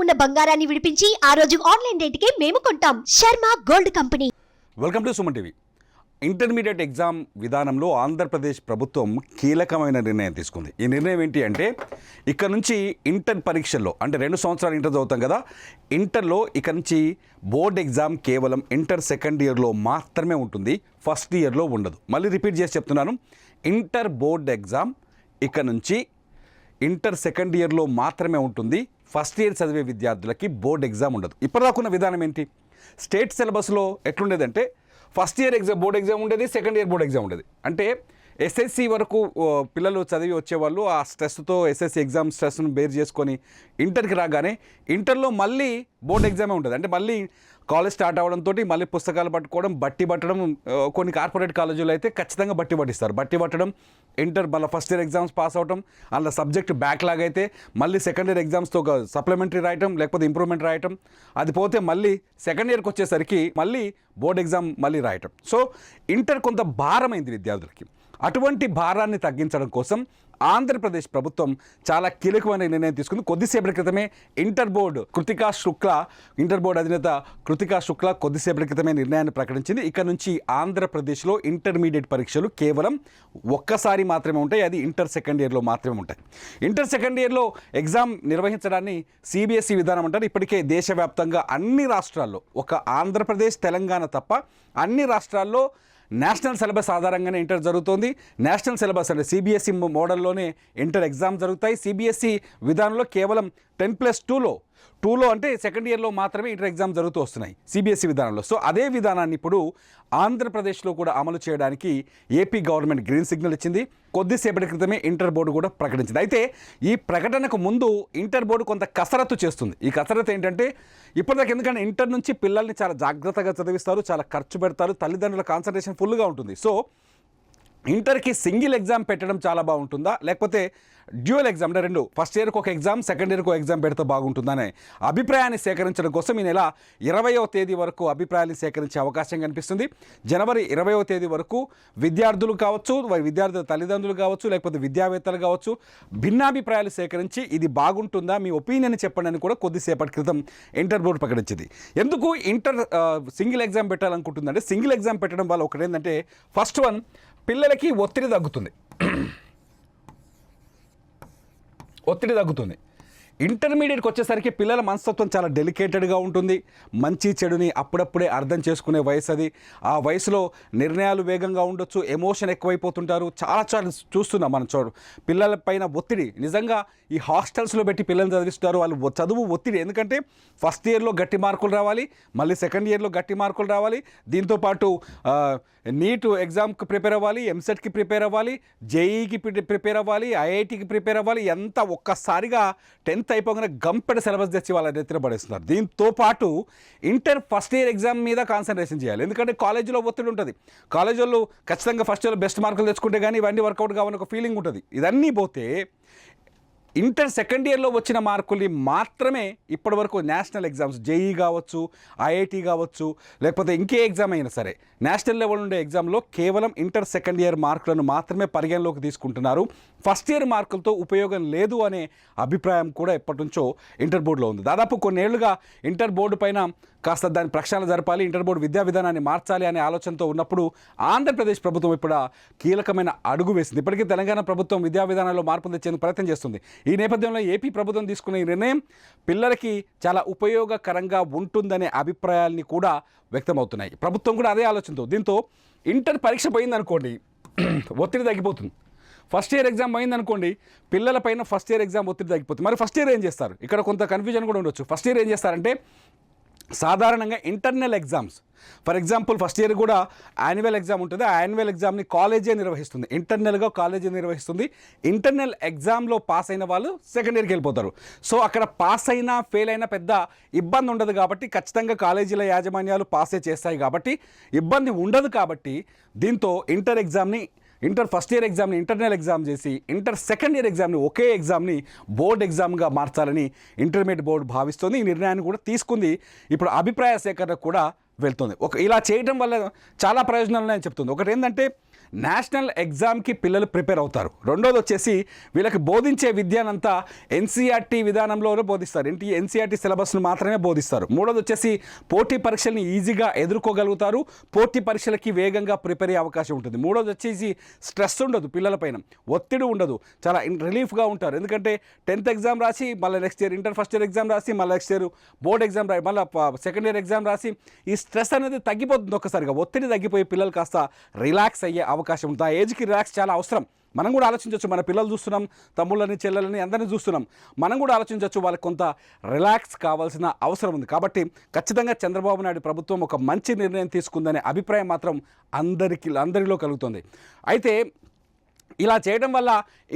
ఉన్న బంగారాన్ని విడిపించి ఆ రోజు ఆన్లైన్ రేటుకే మేము కొంటాం. Sharma gold company. Welcome to Suman TV. Intermediate exam విధానంలో ఆంధ్రప్రదేశ్ ప్రభుత్వం కీలకమైన నిర్ణయం తీసుకుంది. ఈ నిర్ణయం ఏంటి అంటే, ఇక్కడ నుంచి ఇంటర్ పరీక్షల్లో, అంటే 2 సంవత్సరాలు ఇంటర్ చదువుతాం కదా, ఇంటర్లో ఇక్కడ నుంచి బోర్డ్ ఎగ్జామ్ కేవలం ఇంటర్ సెకండ్ ఇయర్లో మాత్రమే ఉంటుంది, ఫస్ట్ ఇయర్లో ఉండదు. మళ్ళీ రిపీట్ చేసి చెప్తున్నాను, ఇంటర్ బోర్డ్ ఎగ్జామ్ ఇక్కడ నుంచి ఇంటర్ సెకండ్ ఇయర్లో మాత్రమే ఉంటుంది, ఫస్ట్ ఇయర్ చదివే విద్యార్థులకి బోర్డ్ ఎగ్జామ్ ఉండదు. ఇప్పటిదాకున్న విధానం ఏంటి, స్టేట్ సిలబస్లో ఎట్లుండేదంటే first year exam board exam ఉండేది, సెకండ్ ఇయర్ బోర్డ్ ఎగ్జామ్ ఉండేది. అంటే ఎస్ఎస్సి వరకు పిల్లలు చదివి వచ్చేవాళ్ళు ఆ స్ట్రెస్తో ఎస్ఎస్సి ఎగ్జామ్ స్ట్రెస్ను బేర్ చేసుకొని ఇంటర్కి రాగానే ఇంటర్లో మళ్ళీ బోర్డ్ ఎగ్జామే ఉంటుంది. అంటే మళ్ళీ కాలేజ్ స్టార్ట్ అవ్వడంతో మళ్ళీ పుస్తకాలు పట్టుకోవడం, బట్టి పట్టడం, కొన్ని కార్పొరేట్ కాలేజీలో అయితే ఖచ్చితంగా బట్టి పట్టిస్తారు. బట్టి పట్టడం, ఇంటర్ మళ్ళీ ఫస్ట్ ఇయర్ ఎగ్జామ్స్ పాస్ అవడం, అందులో సబ్జెక్ట్ బ్యాక్లాగ్ అయితే మళ్ళీ సెకండ్ ఇయర్ ఎగ్జామ్స్తో సప్లిమెంటరీ రాయటం, లేకపోతే ఇంప్రూవ్మెంట్ రాయటం, అది పోతే మళ్ళీ సెకండ్ ఇయర్కి వచ్చేసరికి మళ్ళీ బోర్డ్ ఎగ్జామ్ మళ్ళీ రాయటం. సో ఇంటర్ కొంత భారమైంది విద్యార్థులకి. అటువంటి భారాన్ని తగ్గించడం కోసం ఆంధ్రప్రదేశ్ ప్రభుత్వం చాలా కీలకమైన నిర్ణయం తీసుకుంది. కొద్దిసేపటి క్రితమే ఇంటర్ బోర్డు అధినేత కృతికా శుక్లా కొద్దిసేపటి క్రితమే నిర్ణయాన్ని ప్రకటించింది. ఇక్కడ నుంచి ఆంధ్రప్రదేశ్లో ఇంటర్మీడియట్ పరీక్షలు కేవలం ఒక్కసారి మాత్రమే ఉంటాయి, అది ఇంటర్ సెకండ్ ఇయర్లో మాత్రమే ఉంటాయి. ఇంటర్ సెకండ్ ఇయర్లో ఎగ్జామ్ నిర్వహించడాన్ని సిబిఎస్ఈ విధానం అంటారు. ఇప్పటికే దేశవ్యాప్తంగా అన్ని రాష్ట్రాల్లో, ఒక ఆంధ్రప్రదేశ్ తెలంగాణ తప్ప అన్ని రాష్ట్రాల్లో నేషనల్ సిలబస్ ఆధారంగానే ఇంటర్ జరుగుతుంది. నేషనల్ సిలబస్ అంటే సిబిఎస్ఈ మోడల్లోనే ఇంటర్ ఎగ్జామ్ జరుగుతాయి. సిబిఎస్ఈ విధానంలో కేవలం 10+2లో అంటే సెకండ్ ఇయర్లో మాత్రమే ఇంటర్ ఎగ్జామ్ జరుగుతూ వస్తున్నాయి సిబిఎస్ఈ విధానంలో. సో అదే విధానాన్ని ఇప్పుడు ఆంధ్రప్రదేశ్లో కూడా అమలు చేయడానికి ఏపీ గవర్నమెంట్ గ్రీన్ సిగ్నల్ ఇచ్చింది. కొద్దిసేపటి క్రితమే ఇంటర్ బోర్డు కూడా ప్రకటించింది. అయితే ఈ ప్రకటనకు ముందు ఇంటర్ బోర్డు కొంత కసరత్తు చేస్తుంది. ఈ కసరత్తు ఏంటంటే, ఇప్పటిదాకా ఎందుకంటే ఇంటర్ నుంచి పిల్లల్ని చాలా జాగ్రత్తగా చదివిస్తారు, చాలా ఖర్చు పెడతారు, తల్లిదండ్రుల కాన్సన్ట్రేషన్ ఫుల్గా ఉంటుంది. సో ఇంటర్కి సింగిల్ ఎగ్జామ్ పెట్టడం చాలా బాగుంటుందా, లేకపోతే డ్యూయల్ ఎగ్జామ్ అంటే 2 ఫస్ట్ ఇయర్కి ఒక ఎగ్జామ్, సెకండ్ ఇయర్కి ఒక ఎగ్జామ్ పెడితే బాగుంటుందనే అభిప్రాయాన్ని సేకరించడం కోసం ఈ నెల 20వ తేదీ వరకు అభిప్రాయాన్ని సేకరించే అవకాశం కనిపిస్తుంది. జనవరి 20వ తేదీ వరకు విద్యార్థులు కావచ్చు, విద్యార్థుల తల్లిదండ్రులు కావచ్చు, లేకపోతే విద్యావేత్తలు కావచ్చు, భిన్నాభిప్రాయాలు సేకరించి ఇది బాగుంటుందా, మీ ఒపీనియన్ చెప్పండి అని కూడా కొద్దిసేపటి క్రితం ఇంటర్ బోర్డు ప్రకటించింది. ఎందుకు ఇంటర్ సింగిల్ ఎగ్జామ్ పెట్టాలనుకుంటుందంటే, సింగిల్ ఎగ్జామ్ పెట్టడం వల్ల ఒకటి ఏంటంటే, ఫస్ట్ వన్, పిల్లలకి ఒత్తిడి తగ్గుతుంది. ఇంటర్మీడియట్కి వచ్చేసరికి పిల్లల మనస్తత్వం చాలా డెలికేటెడ్గా ఉంటుంది. మంచి చెడుని అప్పుడప్పుడే అర్థం చేసుకునే వయసు అది. ఆ వయసులో నిర్ణయాలు వేగంగా ఉండొచ్చు, ఎమోషన్ ఎక్కువైపోతుంటారు. చాలా చూస్తున్నాం మనం. పిల్లల పైన ఒత్తిడి, నిజంగా ఈ హాస్టల్స్లో పెట్టి పిల్లల్ని చదివిస్తారు. వాళ్ళు చదువు ఒత్తిడి, ఎందుకంటే ఫస్ట్ ఇయర్లో గట్టి మార్కులు రావాలి, మళ్ళీ సెకండ్ ఇయర్లో గట్టి మార్కులు రావాలి, దీంతోపాటు నీట్ ఎగ్జామ్కి ప్రిపేర్ అవ్వాలి, ఎంసెట్కి ప్రిపేర్ అవ్వాలి, జేఈకి ప్రిపేర్ అవ్వాలి, ఐఐటికి ప్రిపేర్ అవ్వాలి. ఎంత ఒక్కసారిగా 10th అయిపోగానే గంపెడ సిలబస్ తెచ్చి వాళ్ళ నెత్తిన పడేస్తున్నారు. దీంతో పాటు ఇంటర్ ఫస్ట్ ఇయర్ ఎగ్జామ్ మీద కాన్సన్ట్రేషన్ చేయాలి, ఎందుకంటే కాలేజీలో ఒత్తిడి ఉంటుంది. కాలేజీ వాళ్ళు ఖచ్చితంగా ఫస్ట్ ఇయర్లో బెస్ట్ మార్కులు తెచ్చుకుంటే కానీ ఇవన్నీ వర్కౌట్ కావాలని ఒక ఫీలింగ్ ఉంటుంది. ఇదన్నీ పోతే ఇంటర్ సెకండ్ ఇయర్లో వచ్చిన మార్కుల్ని మాత్రమే ఇప్పటి వరకు నేషనల్ ఎగ్జామ్స్, జేఈ కావచ్చు, ఐఐటి కావచ్చు, లేకపోతే ఇంకే ఎగ్జామ్ అయినా సరే నేషనల్ లెవెల్ ఉండే ఎగ్జామ్లో కేవలం ఇంటర్ సెకండ్ ఇయర్ మార్కులను మాత్రమే పరిగణలోకి తీసుకుంటున్నారు. ఫస్ట్ ఇయర్ మార్కులతో ఉపయోగం లేదు అనే అభిప్రాయం కూడా ఎప్పటి నుంచో ఇంటర్ బోర్డులో ఉంది. దాదాపు కొన్నేళ్లుగా ఇంటర్ బోర్డు పైన కాస్త దాని ప్రక్షాళన జరపాలి, ఇంటర్ బోర్డు విద్యా విధానాన్ని మార్చాలి అనే ఆలోచనతో ఉన్నప్పుడు ఆంధ్రప్రదేశ్ ప్రభుత్వం ఇప్పుడు కీలకమైన అడుగు వేసింది. ఇప్పటికీ తెలంగాణ ప్రభుత్వం విద్యా విధానాల్లో మార్పులు తెచ్చేందుకు ప్రయత్నం చేస్తుంది. ఈ నేపథ్యంలో ఏపీ ప్రభుత్వం తీసుకున్న ఈ నిర్ణయం పిల్లలకి చాలా ఉపయోగకరంగా ఉంటుందనే అభిప్రాయాల్ని కూడా వ్యక్తమవుతున్నాయి. ప్రభుత్వం కూడా అదే ఆలోచనతో. దీంతో ఇంటర్ పరీక్ష పోయిందనుకోండి, ఒత్తిడి తగ్గిపోతుంది. ఫస్ట్ ఇయర్ ఎగ్జామ్ పోయిందనుకోండి, పిల్లల పైన ఫస్ట్ ఇయర్ ఎగ్జామ్ ఒత్తిడి తగ్గిపోతుంది. మరి ఫస్ట్ ఇయర్ ఏం చేస్తారు, ఇక్కడ కొంత కన్ఫ్యూజన్ కూడా ఉండొచ్చు. ఫస్ట్ ఇయర్ ఏం చేస్తారంటే, సాధారణంగా internal exams, for example first year కూడా యాన్యువల్ ఎగ్జామ్ ఉంటుంది. ఆ యాన్యువల్ ఎగ్జామ్ని కాలేజే నిర్వహిస్తుంది, ఇంటర్నల్గా కాలేజే నిర్వహిస్తుంది. ఇంటర్నల్ ఎగ్జామ్లో పాస్ అయిన వాళ్ళు సెకండ్ ఇయర్కి వెళ్ళిపోతారు. సో అక్కడ పాస్ అయినా ఫెయిల్ అయినా పెద్ద ఇబ్బంది ఉండదు కాబట్టి, ఖచ్చితంగా కాలేజీల యాజమాన్యాలు పాసే చేస్తాయి కాబట్టి ఇబ్బంది ఉండదు. కాబట్టి దీంతో ఇంటర్ ఫస్ట్ ఇయర్ ఎగ్జామ్ని ఇంటర్నల్ ఎగ్జామ్ చేసి ఇంటర్ సెకండ్ ఇయర్ ఎగ్జామ్ని ఒకే ఎగ్జామ్ని బోర్డ్ ఎగ్జామ్గా మార్చాలని ఇంటర్మీడియట్ బోర్డు భావిస్తుంది. ఈ నిర్ణయాన్ని కూడా తీసుకుంది. ఇప్పుడు అభిప్రాయ సేకరణ కూడా వెళ్తుంది. ఇలా చేయడం వల్ల చాలా ప్రయోజనాలు ఉన్నాయని చెప్తుంది. ఒకటి ఏంటంటే, నేషనల్ ఎగ్జామ్కి పిల్లలు ప్రిపేర్ అవుతారు. రెండోది వచ్చేసి వీళ్ళకి బోధించే విద్యానంతా ఎన్సీఆర్టీ విధానంలోనే బోధిస్తారు. ఎన్సీఆర్టీ సిలబస్ను మాత్రమే బోధిస్తారు. మూడోది వచ్చేసి పోటీ పరీక్షల్ని ఈజీగా ఎదుర్కోగలుగుతారు. పోటీ పరీక్షలకి వేగంగా ప్రిపేర్ అయ్యే అవకాశం ఉంటుంది. మూడోది వచ్చేసి స్ట్రెస్ ఉండదు, పిల్లలపైన ఒత్తిడి ఉండదు, చాలా రిలీఫ్గా ఉంటారు. ఎందుకంటే 10th ఎగ్జామ్ రాసి మళ్ళీ next year inter first year exam రాసి మళ్ళీ నెక్స్ట్ ఇయర్ బోర్డ్ ఎగ్జామ్ రాసి మళ్ళీ సెకండ్ ఇయర్ ఎగ్జామ్ రాసి ఈ స్ట్రెస్ అనేది తగ్గిపోతుంది. ఒక్కసారిగా ఒత్తిడి తగ్గిపోయి పిల్లలు కాస్త రిలాక్స్ అయ్యే అవకాశం ఉంటుంది. ఆ ఏజ్కి రిలాక్స్ చాలా అవసరం. మనం కూడా ఆలోచించవచ్చు, మన పిల్లలు చూస్తున్నాం, తమ్ముళ్ళని చెల్లెలని అందరినీ చూస్తున్నాం, మనం కూడా ఆలోచించవచ్చు, వాళ్ళకి కొంత రిలాక్స్ కావాల్సిన అవసరం ఉంది. కాబట్టి ఖచ్చితంగా చంద్రబాబు నాయుడు ప్రభుత్వం ఒక మంచి నిర్ణయం తీసుకుందనే అభిప్రాయం మాత్రం అందరిలో కలుగుతుంది. అయితే ఇలా చేయడం వల్ల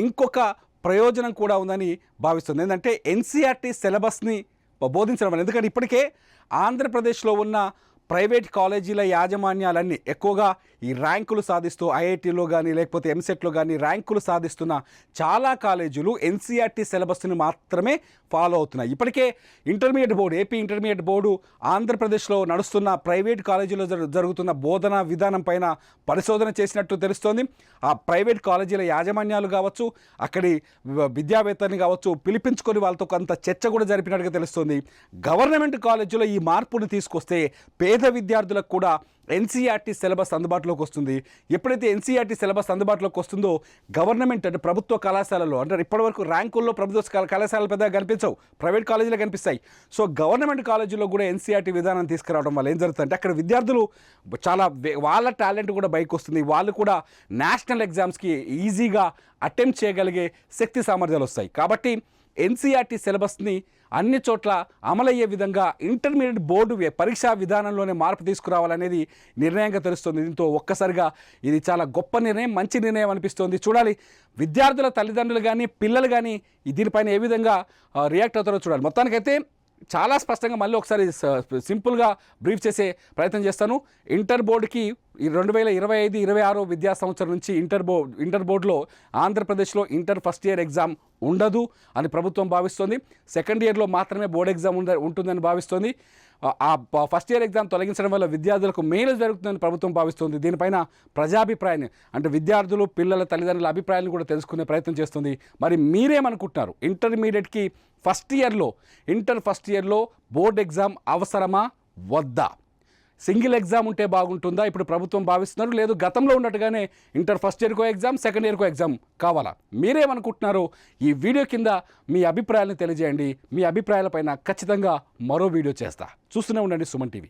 ఇంకొక ప్రయోజనం కూడా ఉందని భావిస్తుంది. ఏంటంటే ఎన్సీఆర్టీ సిలబస్ని బోధించడం వల్ల, ఎందుకంటే ఇప్పటికే ఆంధ్రప్రదేశ్లో ఉన్న ప్రైవేట్ కాలేజీల యాజమాన్యాలన్నీ ఎక్కువగా ఈ ర్యాంకులు సాధిస్తూ ఐఐటీలో కానీ లేకపోతే ఎంసెట్లో కానీ ర్యాంకులు సాధిస్తున్న చాలా కాలేజీలు ఎన్సీఆర్టీ సిలబస్ని మాత్రమే ఫాలో అవుతున్నాయి. ఇప్పటికే intermediate board, AP intermediate board ఆంధ్రప్రదేశ్లో నడుస్తున్న ప్రైవేట్ కాలేజీలో జరుగుతున్న బోధనా విధానం పైన పరిశోధన చేసినట్టు తెలుస్తోంది. ఆ ప్రైవేట్ కాలేజీల యాజమాన్యాలు కావచ్చు, అక్కడి విద్యావేత్తని కావచ్చు పిలిపించుకొని వాళ్ళతో కొంత చర్చ కూడా జరిపినట్టుగా తెలుస్తుంది. గవర్నమెంట్ కాలేజీలో ఈ మార్పును తీసుకొస్తే పేద విద్యార్థులకు కూడా ఎన్సీఆర్టీ సిలబస్ అందుబాటులోకి వస్తుంది. ఎప్పుడైతే ఎన్సీఆర్టీ సిలబస్ అందుబాటులోకి వస్తుందో గవర్నమెంట్ అంటే ప్రభుత్వ కళాశాలలో, అంటే ఇప్పటివరకు ర్యాంకుల్లో ప్రభుత్వ కళాశాలలు పెద్దగా కనిపించవు, ప్రైవేట్ కాలేజీలు కనిపిస్తాయి. సో గవర్నమెంట్ కాలేజీలో కూడా ఎన్సీఆర్టీ విధానం తీసుకురావడం వల్ల ఏం జరుగుతుందంటే అక్కడ విద్యార్థులు చాలా వాళ్ళ టాలెంట్ కూడా బయటకు వస్తుంది. వాళ్ళు కూడా నేషనల్ ఎగ్జామ్స్కి ఈజీగా అటెంప్ట్ చేయగలిగే శక్తి సామర్థ్యాలు వస్తాయి. కాబట్టి ఎన్సీఆర్టీ సిలబస్ని అన్ని చోట్ల అమలయ్యే విధంగా ఇంటర్మీడియట్ బోర్డు పరీక్షా విధానంలోనే మార్పు తీసుకురావాలనేది నిర్ణయంగా తెలుస్తుంది. దీంతో ఒక్కసారిగా ఇది చాలా గొప్ప నిర్ణయం, మంచి నిర్ణయం అనిపిస్తోంది. చూడాలి విద్యార్థుల తల్లిదండ్రులు కానీ పిల్లలు కానీ దీనిపైన ఏ విధంగా రియాక్ట్ అవుతారో చూడాలి. మొత్తానికైతే చాలా స్పష్టంగా మళ్ళీ ఒకసారి సింపుల్గా బ్రీఫ్ చేసే ప్రయత్నం చేస్తాను. ఇంటర్ బోర్డుకి 2025-26 విద్యా సంవత్సరం నుంచి ఇంటర్ బోర్డులో ఆంధ్రప్రదేశ్లో ఇంటర్ ఫస్ట్ ఇయర్ ఎగ్జామ్ ఉండదు అని ప్రభుత్వం భావిస్తోంది. సెకండ్ ఇయర్లో మాత్రమే బోర్డు ఎగ్జామ్ ఉంటుందని భావిస్తోంది. ఆ ఫస్ట్ ఇయర్ ఎగ్జామ్ తొలగించడం వల్ల విద్యార్థులకు మేలు జరుగుతుందని ప్రభుత్వం భావిస్తుంది. దీనిపైన ప్రజాభిప్రాయాన్ని, అంటే విద్యార్థులు పిల్లల తల్లిదండ్రుల అభిప్రాయాలను కూడా తెలుసుకునే ప్రయత్నం చేస్తుంది. మరి మీరేమనుకుంటున్నారు? ఇంటర్మీడియట్కి ఇంటర్ ఫస్ట్ ఇయర్లో బోర్డు ఎగ్జామ్ అవసరమా వద్దా? సింగిల్ ఎగ్జామ్ ఉంటే బాగుంటుందా ఇప్పుడు ప్రభుత్వం భావిస్తున్నారు, లేదు గతంలో ఉన్నట్టుగానే ఇంటర్ ఫస్ట్ ఇయర్కో ఎగ్జామ్ సెకండ్ ఇయర్కో ఎగ్జామ్ కావాలా? మీరేమనుకుంటున్నారో ఈ వీడియో కింద మీ అభిప్రాయాలను తెలియజేయండి. మీ అభిప్రాయాలపైన ఖచ్చితంగా మరో వీడియో చేస్తా. చూస్తూనే ఉండండి సుమన్ టీవీ.